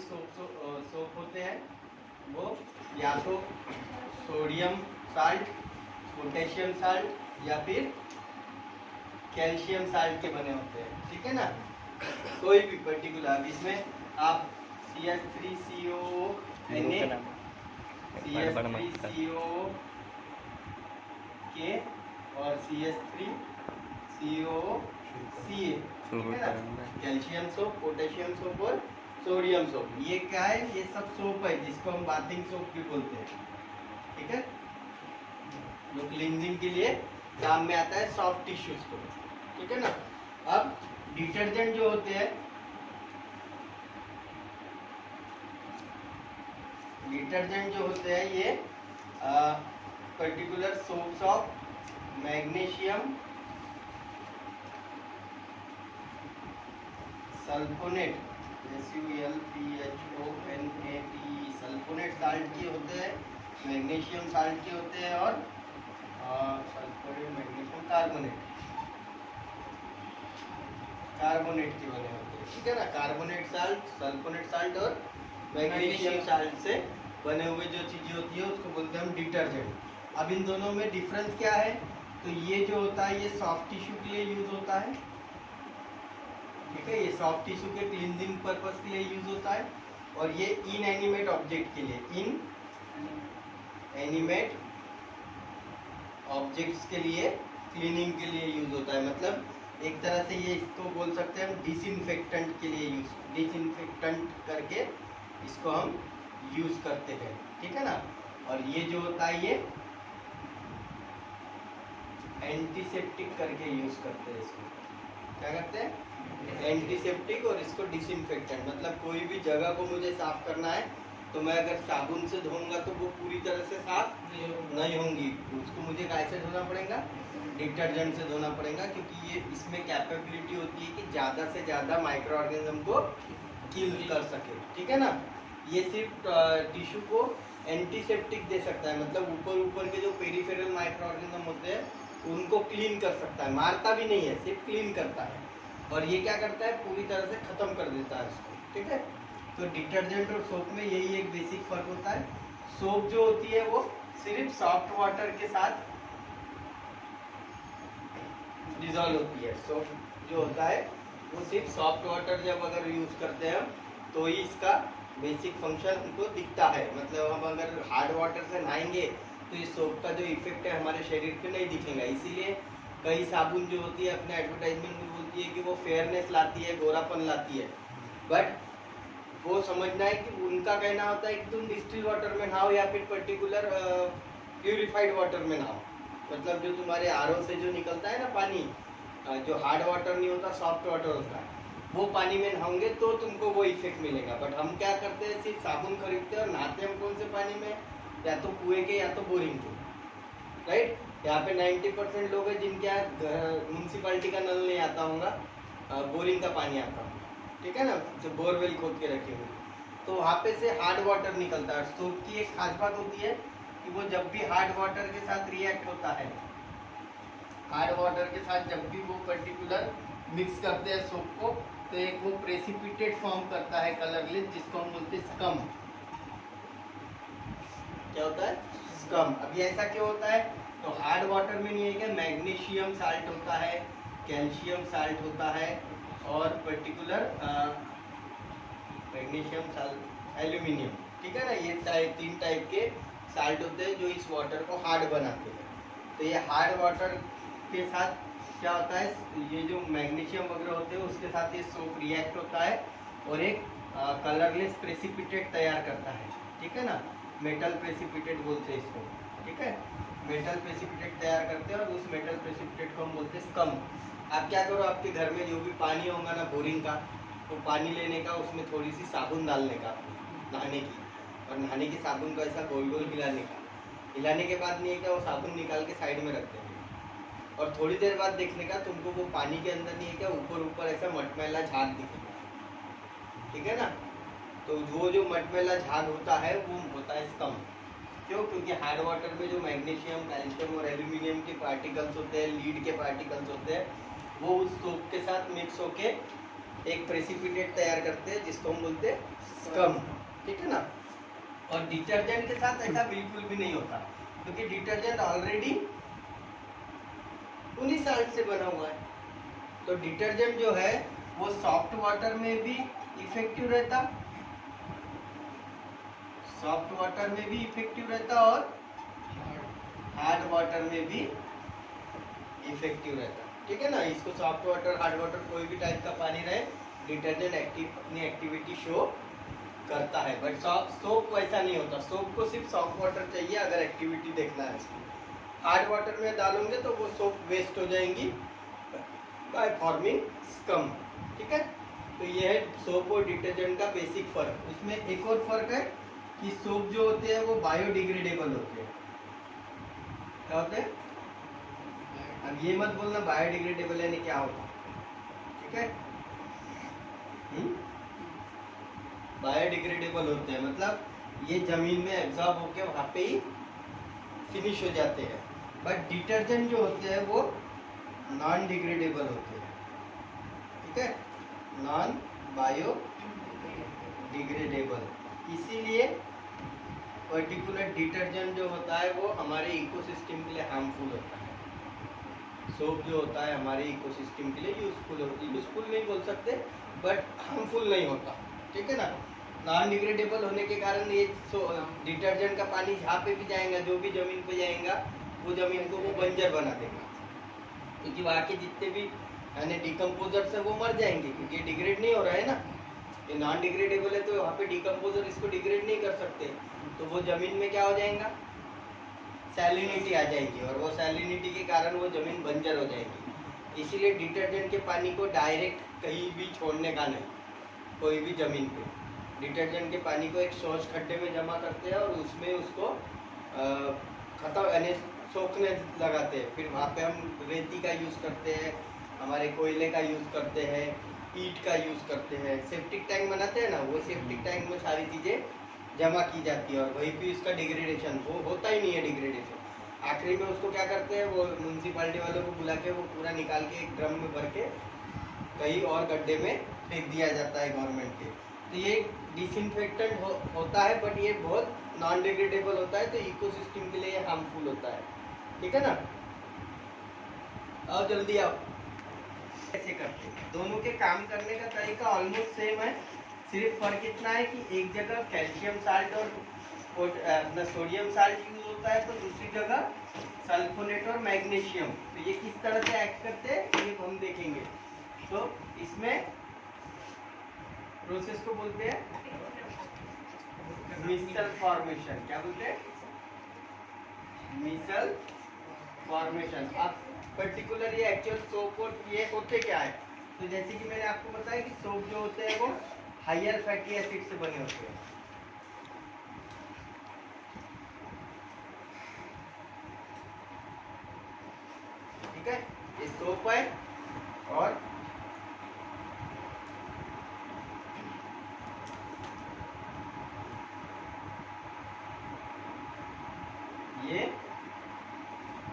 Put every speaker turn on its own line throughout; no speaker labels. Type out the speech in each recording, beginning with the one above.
Soap होते हैं वो या तो सोडियम साल्ट, पोटेशियम साल्ट या फिर कैल्शियम साल्ट के बने होते हैं, ठीक है ना। कोई भी पर्टिकुलर इसमें आप CH3COO Na, CH3COO के और CH3COO Ca, ठीक है ना। कैल्शियम सोप, पोटेशियम सोप और सोडियम सोप, ये क्या है, ये सब सोप है जिसको हम बाथिंग सोप भी बोलते हैं, ठीक है। जो क्लींजिंग के लिए काम में आता है सॉफ्ट टिश्यूज को, ठीक है ना। अब डिटर्जेंट जो होते हैं, ये particular soaps of magnesium sulphonate, SULPHONATE, sulphonate salt के होते हैं, मैग्नीशियम साल्ट के होते हैं और सल्फोनेट मैग्नीशियम कार्बोनेट के बने होते हैं, ठीक है ना। कार्बोनेट साल्ट, सल्फोनेट साल्ट और मैग्नीशियम साल्ट से बने हुए जो चीजें होती है उसको बोलते हैं हम डिटर्जेंट। अब इन दोनों में डिफरेंस क्या है, तो ये जो होता है ये सॉफ्ट टिश्यू के लिए यूज होता है, ठीक है, ये सॉफ्ट टिश्यू के क्लींजिंग पर्पस के लिए यूज होता है, और ये इनएनिमेट ऑब्जेक्ट के लिए, इनएनिमेट ऑब्जेक्ट्स के लिए क्लीनिंग के लिए यूज होता है। मतलब एक तरह से ये इसको बोल सकते हैं हम डिसइंफेक्टेंट के लिए डिसइंफेक्टेंट करके इसको हम यूज करते हैं, ठीक है ना। और ये जो होता है ये एंटीसेप्टिक करके यूज करते हैं, इसको क्या करते हैं, एंटीसेप्टिक, और इसको डिसइंफेक्टेंट। मतलब कोई भी जगह को मुझे साफ करना है तो मैं अगर साबुन से धोऊंगा तो वो पूरी तरह से साफ नहीं होंगी, उसको मुझे कैसे धोना पड़ेगा, डिटर्जेंट से धोना पड़ेगा, क्योंकि ये इसमें कैपेबिलिटी होती है कि ज़्यादा से ज़्यादा माइक्रो ऑर्गेनिज्म को किल कर सके, ठीक है ना। ये सिर्फ टिश्यू को एंटीसेप्टिक दे सकता है, मतलब ऊपर के जो पेरिफेरल माइक्रो ऑर्गेनिज्म होते हैं उनको क्लीन कर सकता है, मारता भी नहीं है, सिर्फ क्लीन करता है। और ये क्या करता है, पूरी तरह से खत्म कर देता है इसको, ठीक है। तो डिटर्जेंट और सोप में यही एक बेसिक फर्क होता है। सोप जो होती है वो सिर्फ सॉफ्ट वाटर के साथ डिजॉल्व होती है। सोप जो होता है वो सिर्फ सॉफ्ट वाटर जब अगर यूज करते हैं तो ही इसका बेसिक फंक्शन हमको दिखता है। मतलब हम अगर हार्ड वाटर से नहाएंगे तो इस सोप का जो इफेक्ट है हमारे शरीर पे नहीं दिखेगा। इसीलिए कई साबुन जो होती है अपने एडवर्टाइजमेंट में बोलती है कि वो फेयरनेस लाती है, गोरापन लाती है, बट वो समझना है कि उनका कहना होता है कि तुम डिस्टिल वाटर में नहाओ या फिर पर्टिकुलर प्यूरिफाइड वाटर में नहाओ। मतलब जो तुम्हारे आरओ से जो निकलता है ना पानी, जो हार्ड वाटर नहीं होता, सॉफ्ट वाटर होता है, वो पानी में नहाओगे तो तुमको वो इफेक्ट मिलेगा। बट हम क्या करते हैं, सिर्फ साबुन खरीदते हैं और नहाते हम कौन से पानी में, या तो कुएं के या तो बोरिंग के, राइट। यहाँ पे 90% लोग हैं जिनके यहाँ म्यूनसिपालिटी का नल नहीं आता होगा, बोरिंग का पानी आता होगा, ठीक है ना, जो बोरवेल खोद के रखे हुए, तो वहाँ पे से हार्ड वाटर निकलता है। सोप की एक खास बात होती है कि वो जब भी हार्ड वाटर के साथ रिएक्ट होता है, हार्ड वाटर के साथ जब भी वो पर्टिकुलर मिक्स करते हैं सोप को, तो एक वो प्रेसिपिटेट फॉर्म करता है कलरलेस, जिसको हम बोलते हैं स्कम। क्या होता है, स्कम। अभी ऐसा क्यों होता है, तो हार्ड वाटर में नहीं है क्या, मैग्नीशियम साल्ट होता है, कैल्शियम साल्ट होता है, और पर्टिकुलर मैग्नीशियम साल्ट, एल्यूमिनियम, ठीक है ना। ये 3 टाइप के साल्ट होते हैं जो इस वाटर को हार्ड बनाते हैं। तो ये हार्ड वाटर के साथ क्या होता है, ये जो मैग्नीशियम वगैरह होते हैं उसके साथ ये सोप रिएक्ट होता है और एक कलरलेस प्रेसिपिटेट तैयार करता है, ठीक है ना। मेटल प्रेसिपिटेट बोलते हैं इसको, ठीक है। मेटल प्रेसिपिटेट तैयार करते हैं और उस मेटल प्रेसिपिटेट को हम बोलते हैं स्कम। आप क्या करो, आपके घर में जो भी पानी होगा ना बोरिंग का, तो पानी लेने का, उसमें थोड़ी सी साबुन डालने का नहाने की, और नहाने की साबुन को ऐसा गोल गोल हिलाने का। हिलाने के बाद नहीं है क्या, वो साबुन निकाल के साइड में रख देंगे, और थोड़ी देर बाद देखने का तुमको वो पानी के अंदर नहीं है क्या, ऊपर ऐसा मटमैला झाग दिखेगा, ठीक है ना। तो वो जो मटमैला झाग होता है वो होता है स्कम। क्यों, क्योंकि हार्ड वाटर में जो मैग्नीशियम, कैल्शियम और एल्यूमिनियम के पार्टिकल्स होते हैं, लीड के पार्टिकल्स होते हैं, वो उस सोप के साथ मिक्स होके एक प्रेसिपिटेट तैयार करते हैं जिसको हम बोलते हैं स्कम, ठीक है ना। और डिटर्जेंट के साथ ऐसा बिल्कुल भी नहीं होता, क्योंकि डिटर्जेंट ऑलरेडी उन्हीं साल्ट से बना हुआ है। तो डिटर्जेंट जो है वो सॉफ्ट वाटर में भी इफेक्टिव रहता, सॉफ्ट वाटर में भी इफेक्टिव रहता और हार्ड वाटर में भी इफेक्टिव रहता, ठीक है ना। इसको सॉफ्ट वाटर, हार्ड वाटर, कोई भी टाइप का पानी रहे, डिटर्जेंट अपनी एक्टिविटी शो करता है। बट सोप वैसा नहीं होता, सोप को सिर्फ सॉफ्ट वाटर चाहिए अगर एक्टिविटी देखना है इसकी। हार्ड वाटर में डालोगे तो वो सोप वेस्ट हो जाएंगी बाय फॉर्मिंग स्कम, ठीक है। तो ये है सोप और डिटर्जेंट का बेसिक फर्क। इसमें एक और फर्क है कि सोप जो होते हैं वो बायोडिग्रेडेबल होते हैं। क्या होते हैं? अब ये मत बोलना बायोडिग्रेडेबल यानी क्या होता, ठीक है। बायोडिग्रेडेबल होते हैं मतलब ये जमीन में एब्जॉर्ब होके वहां पे ही फिनिश हो जाते हैं। बट डिटर्जेंट जो होते हैं वो नॉन डिग्रेडेबल होते हैं, ठीक है, नॉन बायो डिग्रेडेबल। इसीलिए पर्टिकुलर डिटर्जेंट जो होता है वो हमारे इकोसिस्टम के लिए हार्मफुल होता है। सोप जो होता है हमारे इकोसिस्टम के लिए यूजफुल नहीं बोल सकते बट हार्मफुल नहीं होता, ठीक है ना। नॉन डिग्रेडेबल होने के कारण ये डिटर्जेंट का पानी जहाँ पे भी जाएगा, जो भी जमीन पे जाएगा, वो जमीन को वो बंजर बना देगा, क्योंकि वहाँ के जितने भी यानी डिकम्पोजर्स है वो मर जाएंगे, क्योंकि डिग्रेड नहीं हो रहा है ना। ये नॉन डिग्रेडेबल है तो वहाँ पे डिकम्पोजर इसको डिग्रेड नहीं कर सकते, तो वो जमीन में क्या हो जाएगा, सैलिनिटी आ जाएगी, और वो सैलिनिटी के कारण वो जमीन बंजर हो जाएगी। इसीलिए डिटर्जेंट के पानी को डायरेक्ट कहीं भी छोड़ने का नहीं, कोई भी जमीन पे। डिटर्जेंट के पानी को एक शौच खड्डे में जमा करते हैं और उसमें उसको खत्म यानी सोखने लगाते हैं। फिर वहाँ पे हम रेती का यूज़ करते हैं, हमारे कोयले का यूज़ करते हैं, ईंट का यूज़ करते हैं। सेप्टिक टैंक बनाते हैं ना, वो सेप्टिक टैंक में सारी चीज़ें जमा की जाती है और वहीं पे इसका डिग्रेडेशन वो होता ही नहीं है। डिग्रेडेशन आखिरी में उसको क्या करते हैं, वो म्यूनसिपालिटी वालों को बुला के वो पूरा निकाल के एक ड्रम में भर के कहीं और गड्ढे में फेंक दिया जाता है गवर्नमेंट के। तो ये डिसइंफेक्टेंट होता है बट ये बहुत नॉन डिग्रेडेबल होता है, तो इकोसिस्टम के लिए ये हार्मफुल होता है, ठीक है ना। आओ जल्दी आओ। कैसे करते हैं, दोनों के काम करने का तरीका ऑलमोस्ट सेम है, सिर्फ फर्क इतना है कि एक जगह कैल्शियम साल्ट और अपना सोडियम साल्ट यूज होता है, तो दूसरी जगह सल्फोनेट और मैग्नीशियम। तो ये किस तरह से एक्ट करते हैं ये हम देखेंगे। तो इसमें प्रोसेस को बोलते हैं मिसल फॉर्मेशन। क्या बोलते हैं? मिसल फॉर्मेशन। अब पर्टिकुलर ये एक्चुअल सोप और ये होते क्या है, तो जैसे कि मैंने आपको बताया कि सोप जो होते हैं वो हायर फैटी एसिड से बने होते हैं, ठीक है। ये सोप है और ये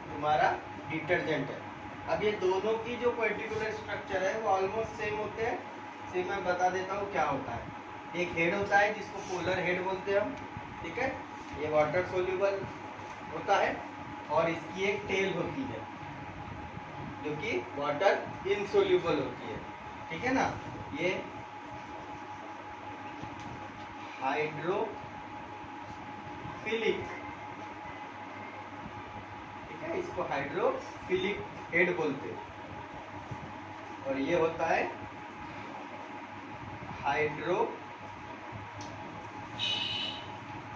तुम्हारा डिटर्जेंट है। अब ये दोनों की जो पर्टिकुलर स्ट्रक्चर है वो ऑलमोस्ट सेम होते हैं। सिर्फ मैं बता देता हूँ क्या होता है। एक हेड होता है जिसको पोलर हेड बोलते हैं हम, ठीक है, ये वाटर सोल्यूबल होता है, और इसकी एक टेल होती है जो कि वाटर इनसोल्यूबल होती है, ठीक है ना। ये हाइड्रोफिलिक, इसको हाइड्रोफिलिक हेड बोलते हैं, और ये होता है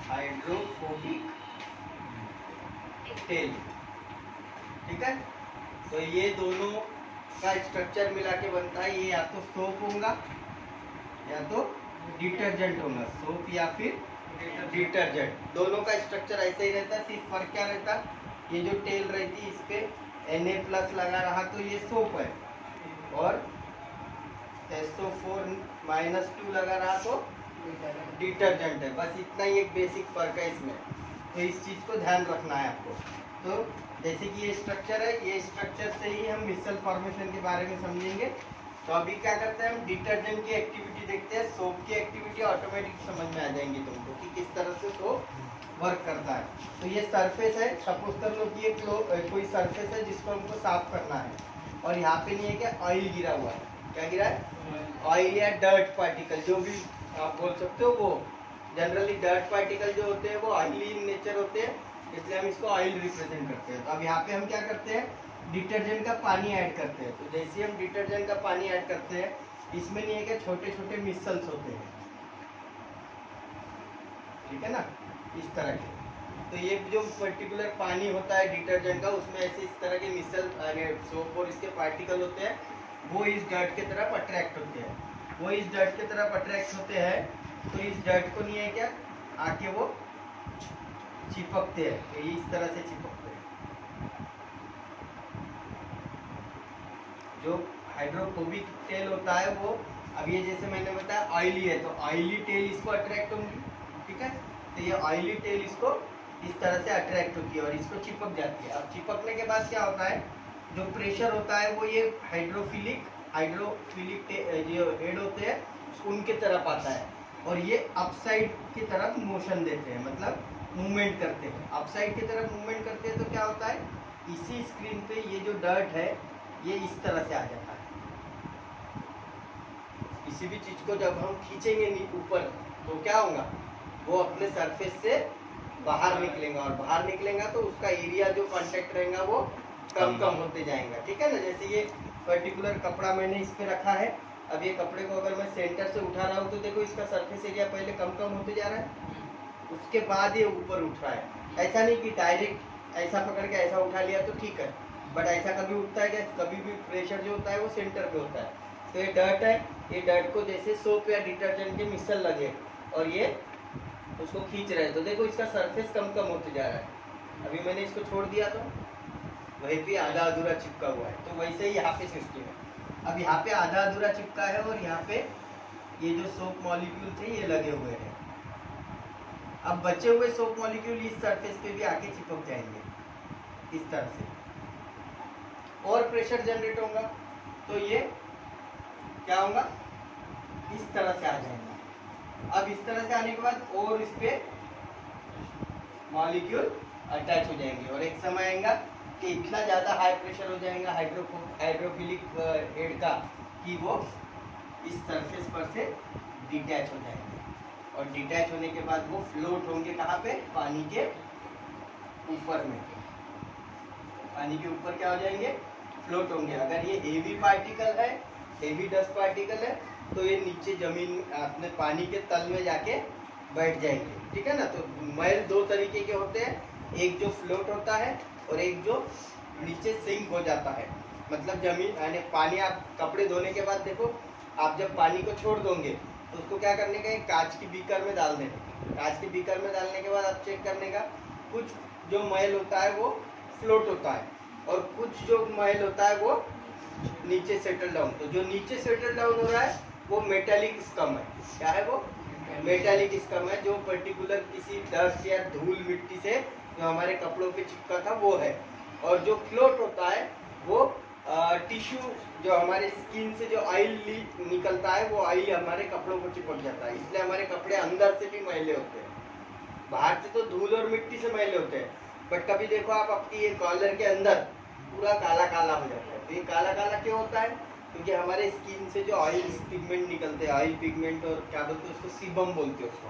हाइड्रोफोबिक टेल, ठीक है। तो ये दोनों का स्ट्रक्चर मिला के बनता है, ये या तो सोप होगा या तो डिटर्जेंट होगा, सोप या फिर डिटर्जेंट। दोनों का स्ट्रक्चर ऐसे ही रहता है, सिर्फ फर्क क्या रहता है, ये जो टेल रहती है इस पे Na+ लगा रहा तो ये सोप है, और SO4- लगा रहा तो डिटर्जेंट है। बस इतना ही एक बेसिक फर्क है इसमें, तो इस चीज को ध्यान रखना है आपको। तो जैसे कि ये स्ट्रक्चर है, ये स्ट्रक्चर से ही हम मिसल फॉर्मेशन के बारे में समझेंगे। तो अभी क्या करते हैं हम डिटर्जेंट की एक्टिविटी देखते हैं। सोप की एक्टिविटी ऑटोमेटिक समझ में आ जाएंगी तुमको कि किस तरह से सोप वर्क करता है। तो ये सरफेस है, सपोज कर लो कि ये कोई सरफेस है जिसको हमको साफ करना है, और यहाँ पे नहीं है क्या ऑयल गिरा हुआ है। क्या गिरा है? ऑयल या डर्ट पार्टिकल, जो भी आप बोल सकते हो। वो जनरली डर्ट पार्टिकल जो होते हैं वो ऑयली इन नेचर होते हैं, इसलिए हम इसको ऑयल रिप्रेजेंट करते हैं। तो अब यहाँ पे हम क्या करते हैं, डिटर्जेंट का पानी ऐड करते हैं। तो जैसे हम डिटर्जेंट का पानी ऐड करते हैं, इसमें नहीं है क्या छोटे छोटे मिसल्स होते हैं, ठीक है ना, इस तरह के। तो ये जो पर्टिकुलर पानी होता है डिटर्जेंट का, उसमें ऐसे इस तरह के मिसल सोप और इसके पार्टिकल होते हैं, वो इस डर्ट की तरफ अट्रैक्ट होते हैं। वो इस डर्ट की तरफ अट्रैक्ट होते हैं, तो इस डर्ट को नहीं है क्या आके वो चिपकते हैं, तो इस तरह से चिपकते हैं। जो हाइड्रोफोबिक टेल होता है वो, अब ये जैसे मैंने बताया ऑयली है, तो ऑयली टेल इसको अट्रैक्ट होंगी, ठीक है। तो ये ऑयली टेल इसको इस तरह से अट्रैक्ट होती है और इसको चिपक जाती है। अब चिपकने के बाद क्या होता है, जो प्रेशर होता है वो ये हाइड्रोफिलिक जो हेड होते हैं उनके तरफ आता है, और ये अपसाइड की तरफ मोशन देते हैं, मतलब मूवमेंट करते हैं। अपसाइड की तरफ मूवमेंट करते हैं तो क्या होता है, इसी स्क्रीन पे ये जो डर्ट है ये इस तरह से आ जाता है। किसी भी चीज को जब हम खींचेंगे ऊपर तो क्या होगा, वो अपने सरफेस से बाहर निकलेगा, और बाहर निकलेगा तो उसका एरिया जो कांटेक्ट रहेगा वो कम होते जाएगा, ठीक है ना। जैसे ये पर्टिकुलर कपड़ा मैंने इस पे रखा है, अब ये कपड़े को अगर मैं सेंटर से उठा रहा हूँ तो देखो इसका सरफेस एरिया पहले कम होते जा रहा है, उसके बाद ये ऊपर उठ रहा है। ऐसा नहीं कि डायरेक्ट ऐसा पकड़ के ऐसा उठा लिया तो ठीक है, बट ऐसा कभी उठता है क्या, कभी भी प्रेशर जो होता है वो सेंटर पे होता है। तो ये डर्ट है, ये डर्ट को जैसे सोप या डिटर्जेंट के मिसल लगे और ये उसको खींच रहे हैं, तो देखो इसका सरफेस कम होते जा रहा है। अभी मैंने इसको छोड़ दिया तो वहीं पे आधा अधूरा चिपका हुआ है, तो वैसे ही यहाँ पे सिस्टम है। अब यहाँ पे आधा अधूरा चिपका है और यहाँ पे ये जो सोप मॉलिक्यूल थे ये लगे हुए हैं। अब बचे हुए सोप मॉलिक्यूल इस सरफेस पे भी आके चिपक जाएंगे इस तरह से, और प्रेशर जनरेट होगा तो ये क्या होगा, इस तरह से आ जाएगा। अब इस तरह से आने के बाद और इस पे मॉलिक्यूल अटैच हो जाएंगे, और एक समय आएगा कि इतना ज़्यादा हाई प्रेशर हो जाएगा हाइड्रोफिलिक हेड का कि वो इस सरफेस पर से डिटैच हो जाएंगे, और डिटैच होने के बाद वो फ्लोट होंगे कहाँ पे, पानी के ऊपर में। पानी के ऊपर क्या हो जाएंगे, फ्लोट होंगे। अगर ये हेवी पार्टिकल है, हेवी डस्ट पार्टिकल है, तो ये नीचे जमीन अपने पानी के तल में जाके बैठ जाएंगे, ठीक है ना। तो मैल दो तरीके के होते हैं, एक जो फ्लोट होता है और एक जो नीचे सिंक हो जाता है। मतलब जमीन यानी पानी, आप कपड़े धोने के बाद देखो, आप जब पानी को छोड़ दोगे तो उसको क्या करने का, एक कांच की बीकर में डाल देना। कांच की बीकर में डालने के बाद आप चेक करने का, कुछ जो मैल होता है वो फ्लोट होता है, और कुछ जो मैल होता है वो नीचे सेटल डाउन। तो जो नीचे सेटल डाउन हो रहा है वो मेटालिक स्कम है। क्या है वो, मेटालिक स्कम है, जो पर्टिकुलर किसी डस्ट या धूल मिट्टी से जो हमारे कपड़ों पे चिपका था वो है। और जो फ्लोट होता है वो टिश्यू, जो हमारे स्किन से जो ऑयल निकलता है वो ऑयल हमारे कपड़ों को चिपक जाता है, इसलिए हमारे कपड़े अंदर से भी मैले होते हैं। बाहर से तो धूल और मिट्टी से मैले होते हैं, बट कभी देखो आप आपकी ये कॉलर के अंदर पूरा काला हो जाता है। तो ये काला क्यों होता है, क्योंकि हमारे स्किन से जो ऑयल पिगमेंट निकलते हैं, ऑयल पिगमेंट, और क्या बोलते हैं उसको, सीबम बोलते हैं उसको,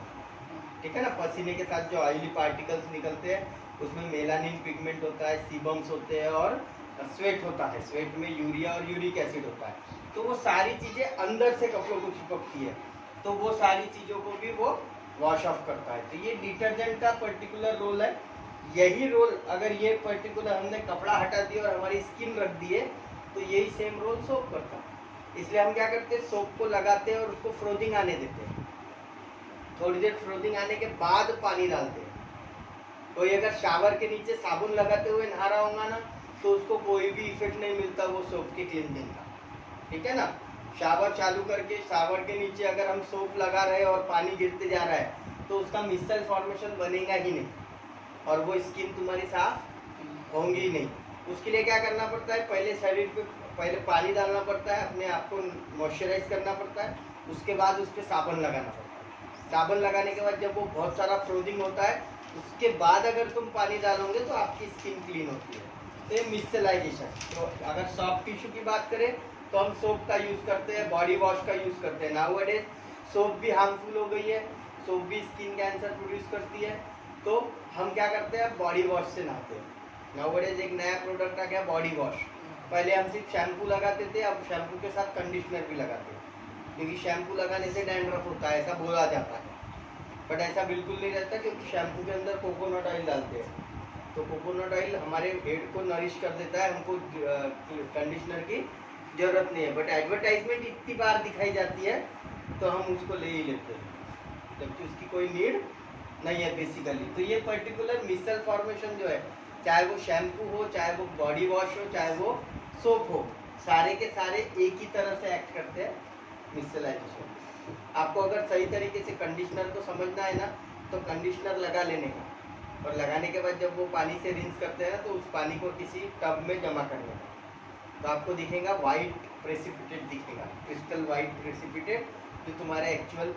ठीक है ना। पसीने के साथ जो ऑयली पार्टिकल्स निकलते हैं उसमें मेलानिन पिगमेंट होता है, सीबम्स होते हैं, और स्वेट होता है। स्वेट में यूरिया और यूरिक एसिड होता है। तो वो सारी चीजें अंदर से कपड़ों को चिपकती है, तो वो सारी चीजों को भी वो वॉश ऑफ करता है। तो ये डिटर्जेंट का पर्टिकुलर रोल है। यही रोल अगर ये पर्टिकुलर हमने कपड़ा हटा दिया और हमारी स्किन रख दी है तो यही सेम रोल सोप करता है। इसलिए हम क्या करते हैं, सोप को लगाते हैं और उसको फ्रोजिंग आने देते हैं। थोड़ी देर फ्रोजिंग आने के बाद पानी डालते हैं। कोई अगर शावर के नीचे साबुन लगाते हुए नहा रहा होगा ना, तो उसको कोई भी इफेक्ट नहीं मिलता वो सोप के क्लींजिंग का, ठीक है ना। शावर चालू करके शावर के नीचे अगर हम सोप लगा रहे हैं और पानी गिरते जा रहा है तो उसका मिसल फॉर्मेशन बनेगा ही नहीं, और वो स्किन तुम्हारी साफ होंगी ही नहीं। उसके लिए क्या करना पड़ता है, पहले शरीर पे पहले पानी डालना पड़ता है, अपने आप को मॉइस्चराइज करना पड़ता है, उसके बाद उस पर साबुन लगाना पड़ता है। साबुन लगाने के बाद जब वो बहुत सारा फ्रोजिंग होता है, उसके बाद अगर तुम पानी डालोगे तो आपकी स्किन क्लीन होती है। तो ये मिस्चराइजेशन। तो अगर सॉफ्ट टिश्यू की बात करें तो हम सोप का यूज़ करते हैं, बॉडी वॉश का यूज़ करते हैं। नाउअडेज सोप भी हार्मफुल हो गई है, सोप भी स्किन कैंसर प्रोड्यूस करती है, तो हम क्या करते हैं, बॉडी वॉश से नहाते हैं। नाउअडेज एक नया प्रोडक्ट आ गया बॉडी वॉश। पहले हम सिर्फ शैम्पू लगाते थे, अब शैम्पू के साथ कंडीशनर भी लगाते हैं, क्योंकि शैम्पू लगाने से डैंड्रफ होता है, ऐसा बोला जाता है। बट ऐसा बिल्कुल नहीं रहता, क्योंकि शैम्पू के अंदर कोकोनट ऑयल डालते हैं, तो कोकोनट ऑयल हमारे हेड को नरिश कर देता है, हमको कंडीशनर की ज़रूरत नहीं है। बट एडवर्टाइजमेंट इतनी बार दिखाई जाती है तो हम उसको ले ही लेते हैं, जबकि उसकी कोई नीड नहीं है बेसिकली। तो ये पर्टिकुलर मिसल फॉर्मेशन जो है, चाहे वो शैम्पू हो, चाहे वो बॉडी वॉश हो, चाहे वो सोप हो, सारे के सारे एक ही तरह से एक्ट करते हैं, मिसलाइजेशन। आपको अगर सही तरीके से कंडीशनर को समझना है ना, तो कंडीशनर लगा लेने का, और लगाने के बाद जब वो पानी से रिंस करते हैं ना, तो उस पानी को किसी टब में जमा करने का, तो आपको दिखेगा वाइट प्रेसिपिटेट दिखेगा, क्रिस्टल वाइट प्रेसिपिटेट, जो तुम्हारे एक्चुअल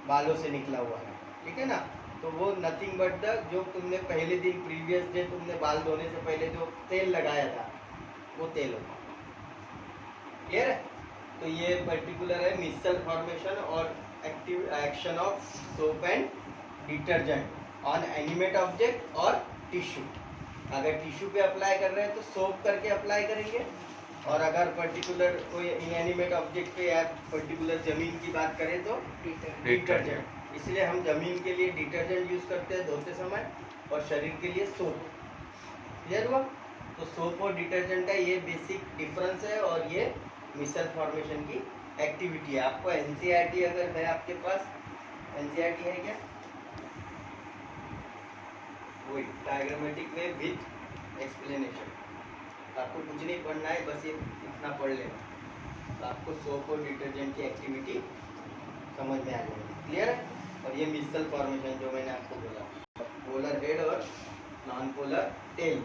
बालों से निकला हुआ है, ठीक है ना। तो वो नथिंग बट द जो तुमने पहले दिन प्रीवियस डे तुमने बाल धोने से पहले जो तेल लगाया था, वो तेल होगा। क्लियर है? तो ये पर्टिकुलर है मिसल फॉर्मेशन और active action of soap and detergent on animate object और टिश्यू। अगर टिश्यू पे अप्लाई कर रहे हैं तो सोप करके अप्लाई करेंगे, और अगर पर्टिकुलर कोई इनएनिमेट ऑब्जेक्ट पे या पर्टिकुलर जमीन की बात करें तो डिटर्जेंट। इसलिए हम जमीन के लिए डिटर्जेंट यूज करते हैं धोते समय, और शरीर के लिए सोप। क्लियर हुआ? तो सोप और डिटर्जेंट का ये बेसिक डिफरेंस है, और ये मिसल फॉर्मेशन की एक्टिविटी है। आपको एनसीईआरटी अगर है आपके पास, एनसीईआरटी है क्या? वही डायग्रामेटिक वे विथ एक्सप्लेनेशन। आपको कुछ नहीं पढ़ना है, बस ये इतना पढ़ लेना, तो आपको सोप और डिटर्जेंट की एक्टिविटी समझ में आ जाएगी। क्लियर है? और ये मिसल फॉर्मेशन जो मैंने आपको बोला, पोलर हेड और non polar tail.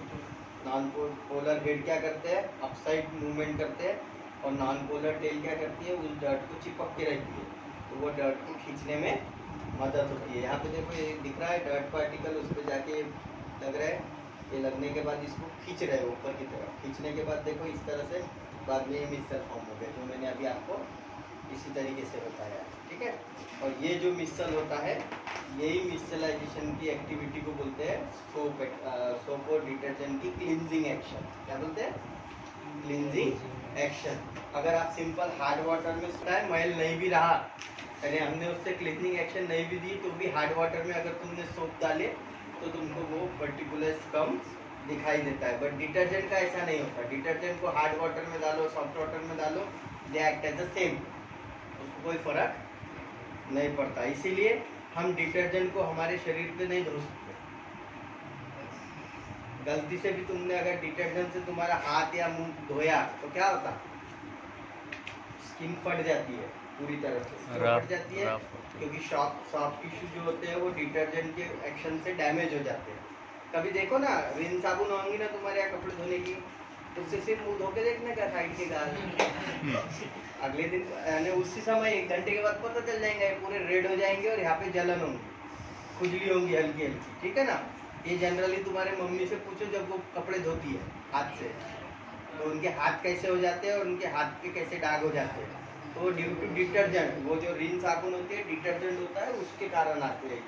Non polar head क्या करते हैं, अपसाइड मूवमेंट करते हैं, और नॉन पोलर टेल क्या करती है, उस डर्ट को चिपक के रहती है, तो वो डर्ट को खींचने में मदद होती है। यहाँ पे देखो ये दिख रहा है डर्ट पार्टिकल, उस पर जाके लग रहा है, ये लगने के बाद इसको खींच रहे हैं ऊपर की तरफ। खींचने के बाद देखो इस तरह से बाद में ये मिसल फॉर्म हो गया, जो मैंने अभी आपको इसी तरीके से बताया, ठीक है। और ये जो मिसल होता है, यही मिसलाइजेशन की एक्टिविटी को बोलते हैं सोप और डिटर्जेंट की क्लींजिंग एक्शन। क्या बोलते हैं? Cleansing action. अगर आप सिंपल हार्ड वाटर में है, मैल नहीं भी रहा, यानी हमने उससे क्लींजिंग एक्शन नहीं भी दी, तो भी हार्ड वाटर में अगर तुमने सोप डाले तो तुमको वो पर्टिकुलर कम दिखाई देता है। बट डिटर्जेंट का ऐसा नहीं होता। डिटर्जेंट को हार्ड वाटर में डालो, सॉफ्ट वाटर में डालो, they act as the same, उसको कोई फर्क नहीं पड़ता। इसीलिए हम डिटर्जेंट को हमारे शरीर पे नहीं धो सकते। गलती से भी तुमने अगर डिटर्जेंट से तुम्हारा हाथ या मुंह धोया तो क्या होता? स्किन फट जाती है पूरी तरह से, फट जाती है, क्योंकि सॉफ्ट टिश्यू जो होते हैं वो डिटर्जेंट के एक्शन से डैमेज हो जाते हैं। कभी देखो ना, रिन साबुन होंगी ना तुम्हारे यहाँ कपड़े धोने की, उससे सिर्फ मुंह धो के देखने का साइड के गाल, अगले दिन यानी उसी समय 1 घंटे के बाद पता चल जाएंगे, पूरे रेड हो जाएंगे और यहाँ पे जलन होंगी, खुजली होंगी हल्की हल्की, ठीक है ना। ये जनरली तुम्हारे मम्मी से पूछो जब वो कपड़े धोती है हाथ से, तो उनके हाथ कैसे हो जाते हैं और उनके हाथ पे कैसे दाग हो जाते हैं, तो वो ड्यू टू डिटर्जेंट, वो जो रिन साबुन होती है डिटर्जेंट होता है, उसके कारण आते हैं।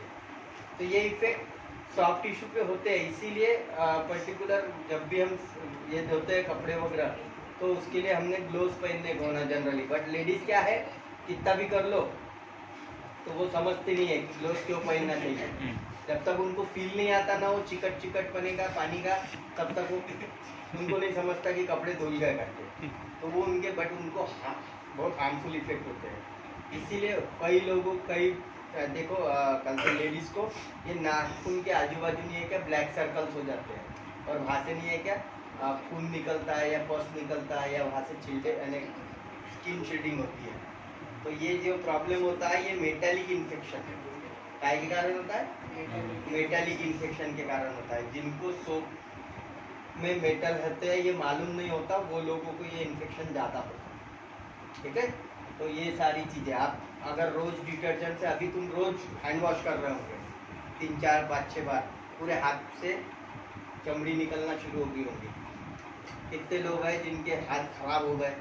तो ये इफेक्ट सॉफ्ट टिश्यू पे होते हैं। इसीलिए पर्टिकुलर जब भी हम ये धोते हैं कपड़े वगैरह, तो उसके लिए हमने ग्लोव्स पहनने को होना जनरली। बट लेडीज क्या है, कितना भी कर लो तो वो समझती नहीं है कि ग्लोव्स क्यों पहनना चाहिए। जब तक उनको फील नहीं आता ना वो चिकट चिकट पने का पानी का, तब तक वो उनको नहीं समझता कि कपड़े धुल गए करके, तो वो उनके बट उनको बहुत हार्मफुल इफेक्ट होते हैं। इसीलिए कई लोगों देखो कल लेडीज को ये नाखून के आजू बाजू नहीं है क्या ब्लैक सर्कल्स हो जाते हैं, और वहाँ से नहीं है क्या खून निकलता है या पस निकलता है, या वहाँ से छिलटे यानी स्किन शेडिंग होती है। तो ये जो प्रॉब्लम होता है ये मेटालिक इन्फेक्शन है। काय के कारण होता है? मेटालिक इन्फेक्शन के कारण होता है। जिनको सोप में मेटल रहते हैं ये मालूम नहीं होता, वो लोगों को ये इन्फेक्शन ज़्यादा होता है। ठीक है, तो ये सारी चीज़ें आप अगर रोज़ डिटर्जेंट से, अभी तुम रोज़ हैंड वॉश कर रहे होंगे 3 4 5 6 बार, पूरे हाथ से चमड़ी निकलना शुरू होगी होंगी। कितने लोग हैं जिनके हाथ खराब हो गए?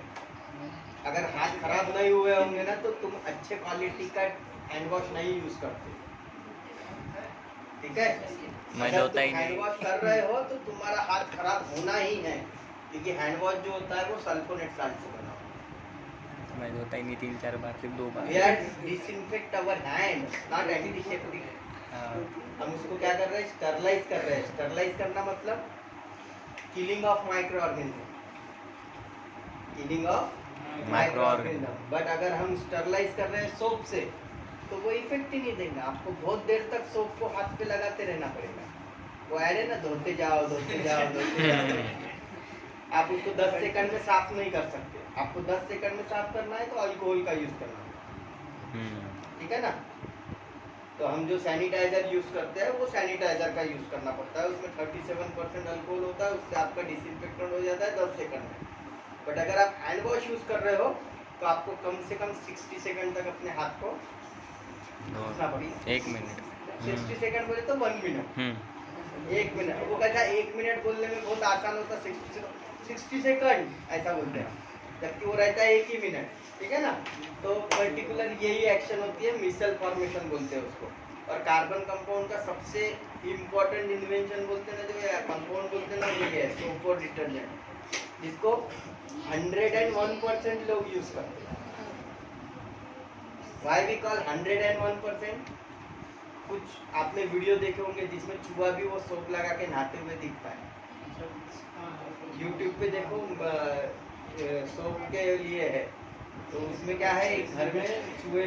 अगर हाथ खराब नहीं हुए होंगे ना तो तुम अच्छे क्वालिटी का हैंड वॉश नहीं यूज करते। ठीक है, अगर तुम हैंड वॉश कर रहे हो तो तुम्हारा हाथ खराब होना ही है, क्योंकि हैंड वॉश जो होता है वो सल्फोनेट साल्ट से बना होता है।
मैं धोता ही नहीं 3 4 बार, सिर्फ 2 बार।
We are disinfect our hand, not antiseptic। हम उसको क्या कर रहे हैं? स्टरलाइज कर रहे हैं। स्टरलाइज करना मतलब killing of micro organism, killing of micro organism. But अगर हम स्टरलाइज कर रहे हैं सोप से तो वो इफेक्ट ही नहीं देगा। आपको बहुत देर तक सोप को हाथ पे लगाते रहना पड़ेगा। वो ऐड है ना, धोते जाओ धोते जाओ धोते जाओ। आप उसको 10 सेकंड में साफ नहीं कर सकते। आपको 10 सेकंड में साफ करना है तो अल्कोहल का यूज करना है। ठीक है ना, तो हम जो सैनिटाइजर यूज करते हैं वो सैनिटाइजर का यूज करना पड़ता है। उसमें 37% अल्कोहल होता है, उससे आपका डिसइंफेक्टेंट हो जाता है 10 सेकंड में। बट अगर आप हैंड वॉश यूज कर रहे हो तो आपको कम से कम 60 सेकंड तक अपने हाथ को धोना पड़ेगा।
1 मिनट
60 सेकंड बोले तो 1 मिनट। 1 मिनट, वो कहता है 1 मिनट बोलने में बहुत आसान होता है, 60 सेकंड ऐसा बोलते हैं, जबकि वो रहता है 1 ही मिनट। ठीक है ना, तो पर्टिकुलर यही एक्शन होती है, मिसल फॉर्मेशन बोलते हैं उसको। और कार्बन कंपाउंड का सबसे इम्पोर्टेंट इन्वेंशन बोलते हैं ना, जो कंपाउंड बोलते हैं ना, ये है सोप और डिटर्जेंट, जिसको 101% लोग यूज करते हैं। Why we call 101%? कुछ आपने वीडियो देखे होंगे जिसमें चूहा भी वो सोप लगा के नहाते हुए दिखता है। YouTube पे देखो, सोप के लिए है, तो उसमें क्या है, एक घर में चूहे